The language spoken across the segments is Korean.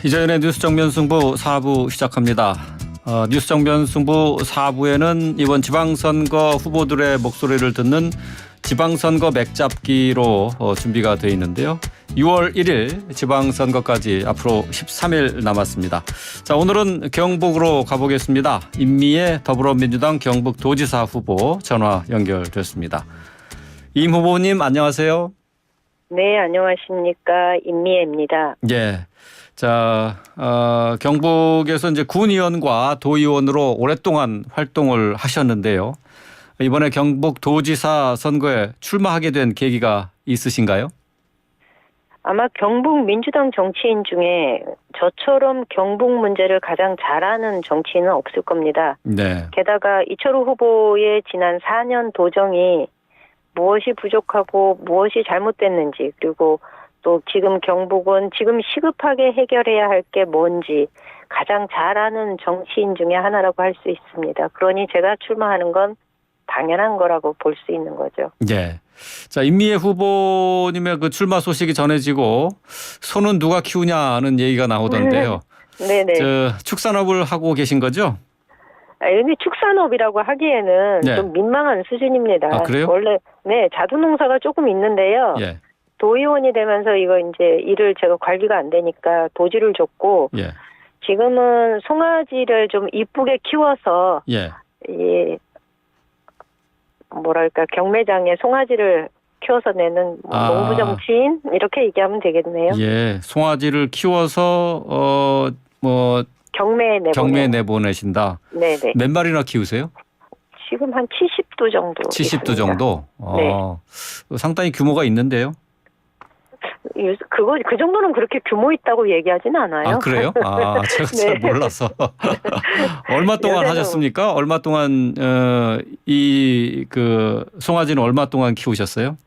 이정현의 뉴스 정면 승부 4부 시작합니다. 뉴스 정면 승부 4부에는 이번 지방선거 후보들의 목소리를 듣는 지방선거 맥잡기로 준비가 되어 있는데요. 6월 1일 지방선거까지 앞으로 13일 남았습니다. 자, 오늘은 경북으로 가보겠습니다. 임미애 더불어민주당 경북도지사 후보 전화 연결됐습니다. 임 후보님 안녕하세요. 네, 안녕하십니까. 임미애입니다. 예. 자, 경북에서 이제 군의원과 도의원으로 오랫동안 활동을 하셨는데요. 이번에 경북도지사 선거에 출마하게 된 계기가 있으신가요? 아마 경북 민주당 정치인 중에 저처럼 경북 문제를 가장 잘 아는 정치인은 없을 겁니다. 네. 게다가 이철우 후보의 지난 4년 도정이 무엇이 부족하고 무엇이 잘못됐는지, 그리고 또 지금 경북은 지금 시급하게 해결해야 할 게 뭔지 가장 잘 아는 정치인 중에 하나라고 할 수 있습니다. 그러니 제가 출마하는 건 당연한 거라고 볼 수 있는 거죠. 예. 자, 임미애 후보님의 그 출마 소식이 전해지고 소는 누가 키우냐는 얘기가 나오던데요. 네네. 축산업을 하고 계신 거죠? 여기 축산업이라고 하기에는 네. 좀 민망한 수준입니다. 아, 그래요? 원래 자두농사가 조금 있는데요. 예. 도의원이 되면서 이거 이제 일을 제가 관리가 안 되니까 도지를 줬고 예. 지금은 송아지를 좀 이쁘게 키워서 예. 이 뭐랄까 경매장에 송아지를 키워서 내는 농부 정치인 이렇게 얘기하면 되겠네요. 예. 송아지를 키워서 경매에 내보내신다. 네네. 몇 마리나 키우세요? 지금 한 70두 정도. 70두 있습니다. 정도? 네. 상당히 규모가 있는데요. 그 정도는 그렇게 규모 있다고 얘기하진 않아요. 아, 그래요? 제가 네. 잘 몰라서. 얼마 동안 하셨습니까? 얼마 동안, 송아지는 얼마 동안 키우셨어요?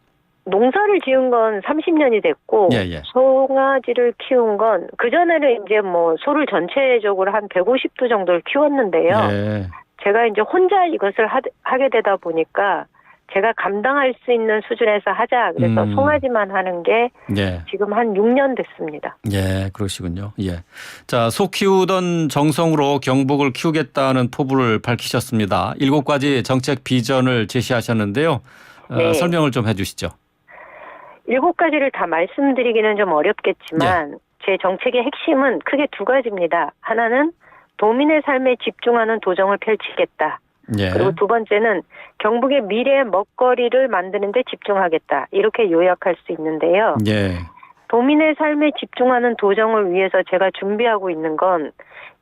농사를 지은 건 30년이 됐고, 예. 송아지를 키운 건, 그전에는 이제 소를 전체적으로 한 150두 정도를 키웠는데요. 예. 제가 이제 혼자 이것을 하게 되다 보니까, 제가 감당할 수 있는 수준에서 하자. 그래서 송아지만 하는 게 지금 한 6년 됐습니다. 예, 그러시군요. 예. 자, 소 키우던 정성으로 경북을 키우겠다는 포부를 밝히셨습니다. 7가지 정책 비전을 제시하셨는데요. 네. 설명을 좀 해주시죠. 7가지를 다 말씀드리기는 좀 어렵겠지만 제 정책의 핵심은 크게 2가지입니다. 하나는 도민의 삶에 집중하는 도정을 펼치겠다. 예. 그리고 2번째는 경북의 미래의 먹거리를 만드는 데 집중하겠다. 이렇게 요약할 수 있는데요. 예. 도민의 삶에 집중하는 도정을 위해서 제가 준비하고 있는 건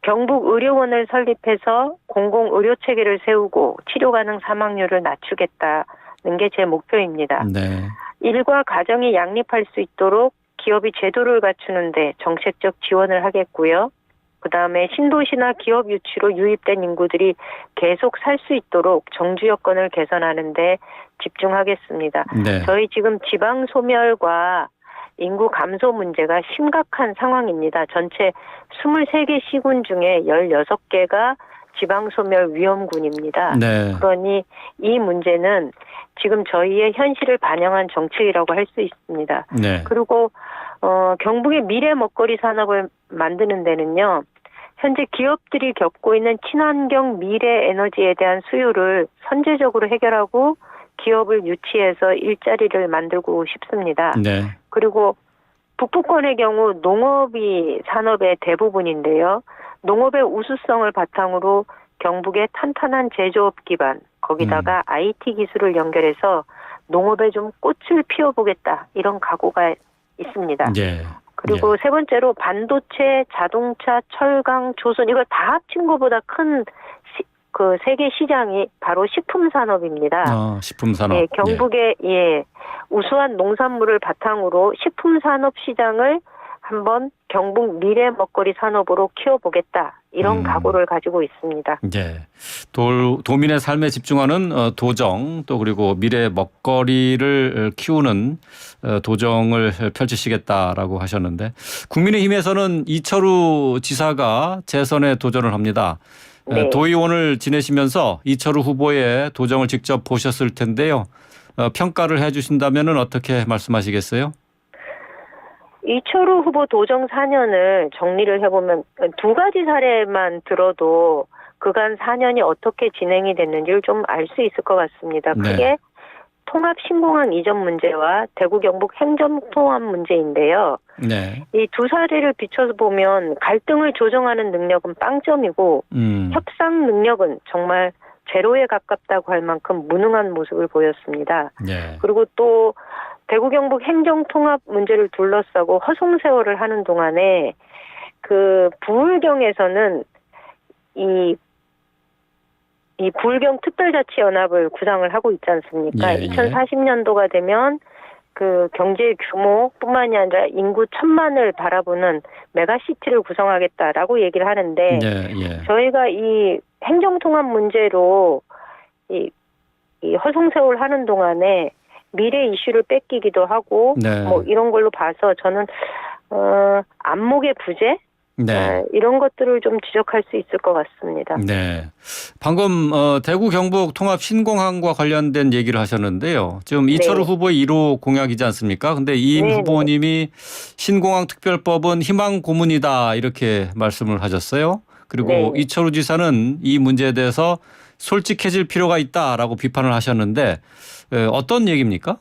경북의료원을 설립해서 공공의료체계를 세우고 치료 가능 사망률을 낮추겠다는 게 제 목표입니다. 네. 일과 가정이 양립할 수 있도록 기업이 제도를 갖추는데 정책적 지원을 하겠고요. 그다음에 신도시나 기업 유치로 유입된 인구들이 계속 살 수 있도록 정주 여건을 개선하는 데 집중하겠습니다. 네. 저희 지금 지방 소멸과 인구 감소 문제가 심각한 상황입니다. 전체 23개 시군 중에 16개가 지방 소멸 위험군입니다. 네. 그러니 이 문제는 지금 저희의 현실을 반영한 정책이라고 할 수 있습니다. 네. 그리고 경북의 미래 먹거리 산업을 만드는 데는요. 현재 기업들이 겪고 있는 친환경 미래 에너지에 대한 수요를 선제적으로 해결하고 기업을 유치해서 일자리를 만들고 싶습니다. 네. 그리고 북부권의 경우 농업이 산업의 대부분인데요. 농업의 우수성을 바탕으로 경북의 탄탄한 제조업 기반, 거기다가 IT 기술을 연결해서 농업에 좀 꽃을 피워보겠다. 이런 각오가 있습니다. 예. 그리고 3번째로 반도체, 자동차, 철강, 조선 이걸 다 합친 것보다 큰 그 세계 시장이 바로 식품 산업입니다. 식품 산업. 예, 경북의 우수한 농산물을 바탕으로 식품 산업 시장을 한번 경북 미래 먹거리 산업으로 키워보겠다. 이런 각오를 가지고 있습니다. 예. 도민의 삶에 집중하는 도정 또 그리고 미래 먹거리를 키우는 도정을 펼치시겠다라고 하셨는데 국민의힘에서는 이철우 지사가 재선에 도전을 합니다. 네. 도의원을 지내시면서 이철우 후보의 도정을 직접 보셨을 텐데요. 평가를 해 주신다면 어떻게 말씀하시겠어요? 이철우 후보 도정 4년을 정리를 해보면 두 가지 사례만 들어도 그간 4년이 어떻게 진행이 됐는지를 좀 알 수 있을 것 같습니다. 네. 그게 통합 신공항 이전 문제와 대구 경북 행정통합 문제인데요. 네. 이 두 사례를 비춰서 보면 갈등을 조정하는 능력은 빵점이고 협상 능력은 정말 제로에 가깝다고 할 만큼 무능한 모습을 보였습니다. 네. 그리고 또 대구 경북 행정통합 문제를 둘러싸고 허송세월을 하는 동안에 그 부울경에서는 이 부울경 특별자치연합을 구상을 하고 있지 않습니까? 예, 예. 2040년도가 되면 그 경제 규모뿐만이 아니라 인구 1,000만을 바라보는 메가시티를 구성하겠다라고 얘기를 하는데 예, 예. 저희가 이 행정통합 문제로 이 허송세월 하는 동안에 미래 이슈를 뺏기기도 하고 네. 뭐 이런 걸로 봐서 저는 안목의 부재 네. 이런 것들을 좀 지적할 수 있을 것 같습니다. 네. 방금 대구 경북 통합 신공항과 관련된 얘기를 하셨는데요. 지금 이철우 후보의 1호 공약이지 않습니까? 근데 이 네, 후보님이 신공항 특별법은 희망 고문이다 이렇게 말씀을 하셨어요. 그리고 네. 이철우 지사는 이 문제에 대해서 솔직해질 필요가 있다라고 비판을 하셨는데 어떤 얘기입니까?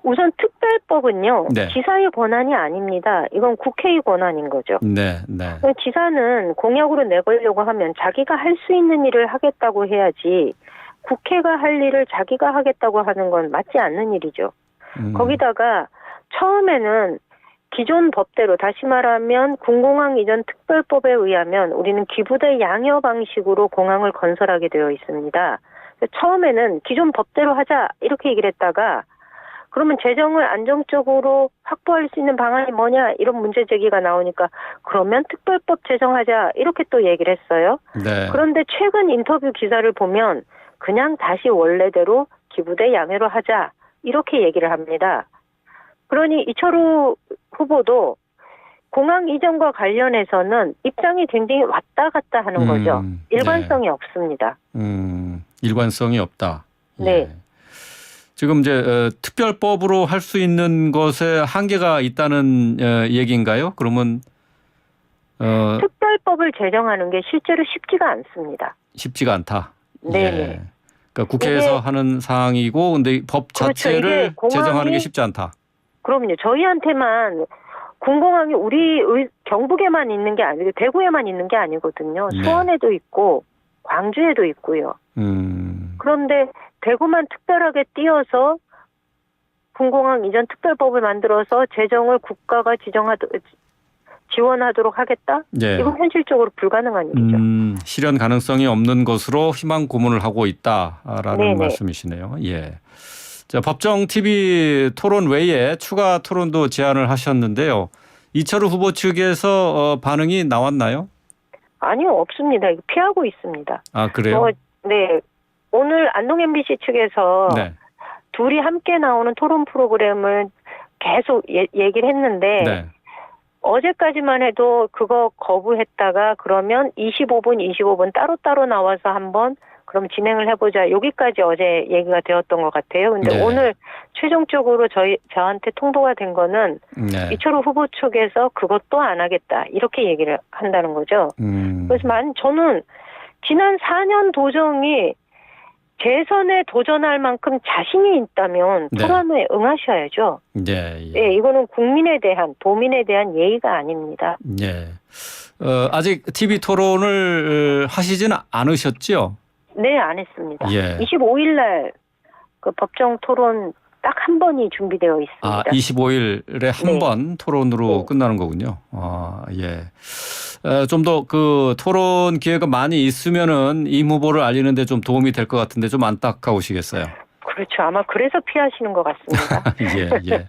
우선 특별법은요. 네. 지사의 권한이 아닙니다. 이건 국회의 권한인 거죠. 네, 네. 지사는 공약으로 내걸려고 하면 자기가 할 수 있는 일을 하겠다고 해야지 국회가 할 일을 자기가 하겠다고 하는 건 맞지 않는 일이죠. 거기다가 처음에는 기존 법대로 다시 말하면 군공항 이전 특별법에 의하면 우리는 기부대 양여 방식으로 공항을 건설하게 되어 있습니다. 처음에는 기존 법대로 하자 이렇게 얘기를 했다가 그러면 재정을 안정적으로 확보할 수 있는 방안이 뭐냐 이런 문제 제기가 나오니까 그러면 특별법 제정하자 이렇게 또 얘기를 했어요. 네. 그런데 최근 인터뷰 기사를 보면 그냥 다시 원래대로 기부대 양해로 하자 이렇게 얘기를 합니다. 그러니 이철우 후보도 공항 이전과 관련해서는 입장이 굉장히 왔다 갔다 하는 거죠. 일관성이 없습니다. 일관성이 없다. 네. 예. 지금 이제 특별법으로 할 수 있는 것에 한계가 있다는 얘기인가요? 그러면 특별법을 제정하는 게 실제로 쉽지가 않습니다. 쉽지가 않다. 네. 예. 그러니까 국회에서 하는 사항이고, 근데 법 자체를 그렇죠. 제정하는 게 쉽지 않다. 그럼요. 저희한테만 군공항이 우리 경북에만 있는 게 아니고 대구에만 있는 게 아니거든요. 네. 수원에도 있고 광주에도 있고요. 그런데 대구만 특별하게 띄어서 군공항 이전 특별법을 만들어서 재정을 국가가 지원하도록 하겠다? 예. 이건 현실적으로 불가능한 일이죠. 실현 가능성이 없는 것으로 희망 고문을 하고 있다라는 네네. 말씀이시네요. 예. 자, 법정 TV 토론 외에 추가 토론도 제안을 하셨는데요. 이철우 후보 측에서 반응이 나왔나요? 아니요, 없습니다. 이거 피하고 있습니다. 아, 그래요? 네. 오늘 안동 MBC 측에서 네. 둘이 함께 나오는 토론 프로그램을 계속 얘기를 했는데 네. 어제까지만 해도 그거 거부했다가 그러면 25분 따로따로 나와서 한번 그럼 진행을 해보자. 여기까지 어제 얘기가 되었던 것 같아요. 근데 네. 오늘 최종적으로 저한테 통보가 된 거는 네. 이철우 후보 측에서 그것도 안 하겠다. 이렇게 얘기를 한다는 거죠. 그래서 저는 지난 4년 도정이 재선에 도전할 만큼 자신이 있다면 네. 토론에 응하셔야죠. 네. 예. 네, 이거는 국민에 대한 도민에 대한 예의가 아닙니다. 예. 아직 TV 토론을 하시지는 않으셨죠? 네, 안 했습니다. 예. 25일 날 그 법정 토론 딱 한 번이 준비되어 있습니다. 아, 25일에 한 네. 번 토론으로 네. 끝나는 거군요. 아, 예. 좀 더 그 토론 기회가 많이 있으면은 임 후보를 알리는데 좀 도움이 될 것 같은데 좀 안타까우시겠어요. 그렇죠. 아마 그래서 피하시는 것 같습니다. 예, 예.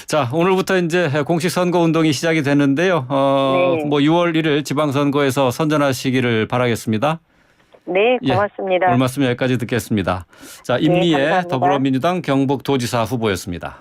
자, 오늘부터 이제 공식 선거 운동이 시작이 됐는데요. 네. 뭐 6월 1일 지방선거에서 선전하시기를 바라겠습니다. 네, 고맙습니다. 오늘 말씀 여기까지 듣겠습니다. 자, 임미애 감사합니다. 더불어민주당 경북도지사 후보였습니다.